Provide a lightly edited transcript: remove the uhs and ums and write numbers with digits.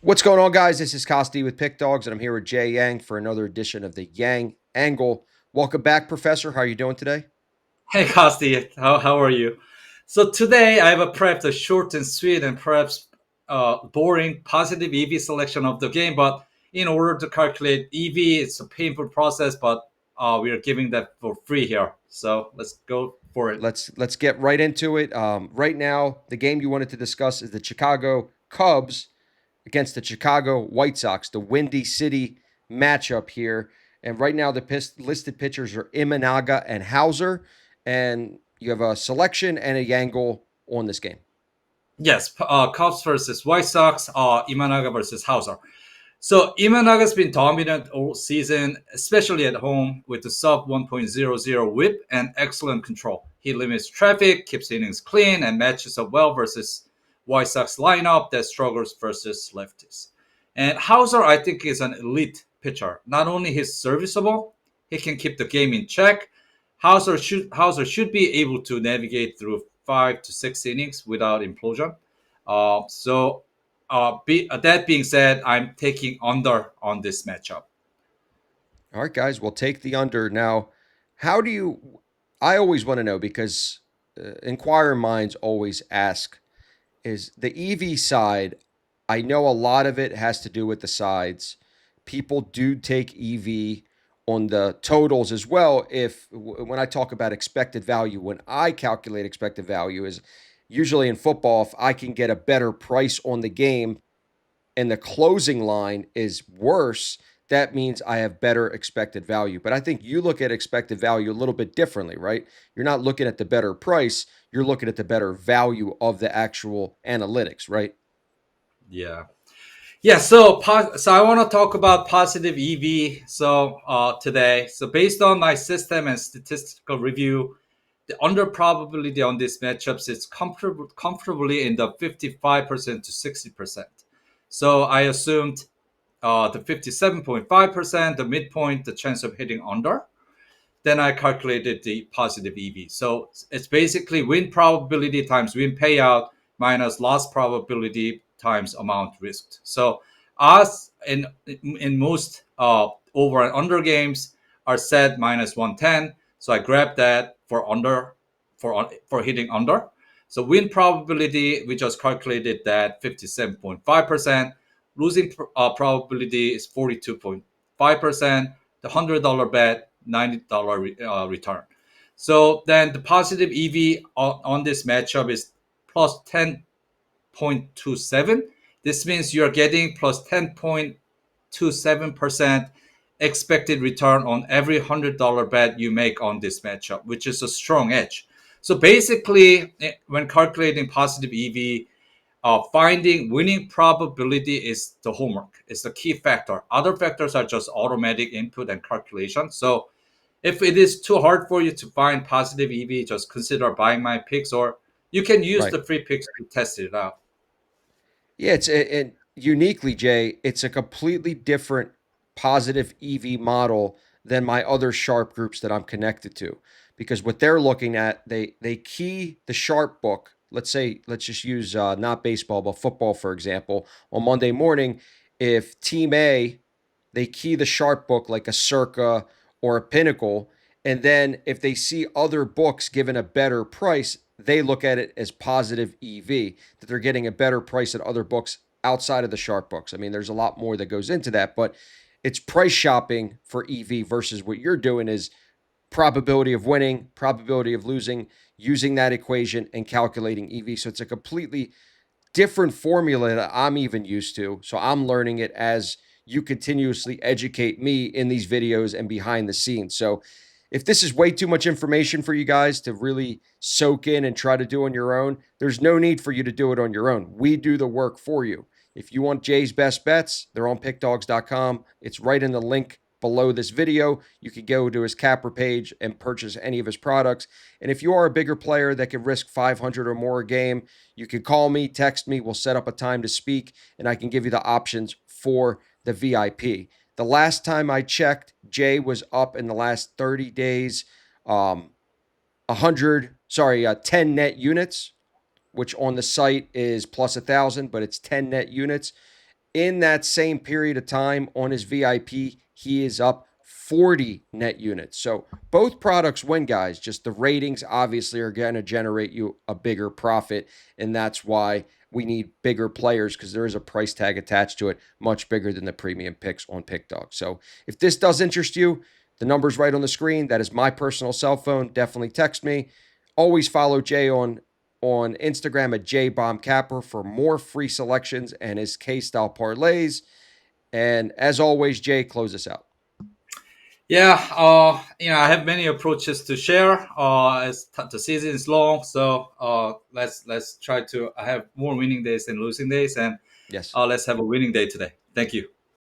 What's going on, guys? This is Costi with Pick Dogs, and I'm here with Jay Yang for another edition of the Yang Angle. Welcome back, Professor. How are you doing today? Hey, Costi, how are you? So today I have a perhaps a short and sweet and perhaps boring positive EV selection of the game. But in order to calculate EV, it's a painful process, but we are giving that for free here. So let's go for it. Let's get right into it. Right now, the game you wanted to discuss is the Chicago Cubs against the Chicago White Sox, the Windy City matchup here. And right now, the listed pitchers are Imanaga and Hauser, and you have a selection and a Yangle on this game. Yes, Cubs versus White Sox, Imanaga versus Hauser. So Imanaga's been dominant all season, especially at home with the sub 1.00 whip and excellent control. He limits traffic, keeps innings clean, and matches up well versus White Sox lineup that struggles versus lefties. And Hauser, I think, is an elite pitcher. Not only he's serviceable, he can keep the game in check. Hauser should be able to navigate through 5 to 6 innings without implosion. That being said, I'm taking under on this matchup. All right, guys, we'll take the under. Now, how do you? I always want to know because inquire minds always ask is the EV side. I know a lot of it has to do with the sides. People do take EV on the totals as well. If when I talk about expected value, when I calculate expected value, is usually in football, if I can get a better price on the game and the closing line is worse, that means I have better expected value. But I think you look at expected value a little bit differently, right? You're not looking at the better price, you're looking at the better value of the actual analytics, right? Yeah. Yeah, so I want to talk about positive EV. Today, so based on my system and statistical review, the under probability on these matchups is comfortably in the 55% to 60%. So I assumed the 57.5%, the midpoint, the chance of hitting under. Then I calculated the positive EV. So it's basically win probability times win payout minus loss probability times amount risked. So us in most over and under games are set minus 110. So I grabbed that for under for hitting under. So win probability, we just calculated that 57.5%. Losing probability is 42.5%. The $100 bet, $90 return. So then the positive EV on this matchup is plus 10.27. This means you're getting plus 10.27% expected return on every $100 bet you make on this matchup, which is a strong edge. So basically, when calculating positive EV, finding winning probability is the homework. It's the key factor. Other factors are just automatic input and calculation. So if it is too hard for you to find positive EV, just consider buying my picks, or you can use Right. the free picks to test it out. Yeah, and uniquely, Jay, it's a completely different positive EV model than my other sharp groups that I'm connected to. Because what they're looking at, they key the sharp book. Let's just use not baseball, but football, for example. On Monday morning, if Team A, they key the sharp book like a Circa or a Pinnacle, and then if they see other books given a better price, they look at it as positive EV, that they're getting a better price at other books outside of the sharp books. I mean, there's a lot more that goes into that, but it's price shopping for EV versus what you're doing is probability of winning, probability of losing, using that equation and calculating EV. So it's a completely different formula that I'm even used to. So I'm learning it as you continuously educate me in these videos and behind the scenes. So if this is way too much information for you guys to really soak in and try to do on your own, there's no need for you to do it on your own. We do the work for you. If you want Jay's best bets, they're on pickdogs.com. It's right in the link below this video. You could go to his capper page and purchase any of his products. And if you are a bigger player that can risk 500 or more a game, you can call me, text me. We'll set up a time to speak, and I can give you the options for the VIP. The last time I checked, Jay was up in the last 30 days, 10 net units, which on the site is plus 1,000, but it's 10 net units. In that same period of time on his VIP, he is up 40 net units. So both products win, guys. Just the ratings obviously are going to generate you a bigger profit. And that's why we need bigger players, because there is a price tag attached to it, much bigger than the premium picks on PickDog. So if this does interest you, the number's right on the screen. That is my personal cell phone. Definitely text me. Always follow Jay on Instagram at jbombcapper for more free selections and his K-style parlays. And as always, Jay, close us out. Yeah, I have many approaches to share. As the season is long, so let's try to have more winning days than losing days, and Yes. let's have a winning day today. Thank you.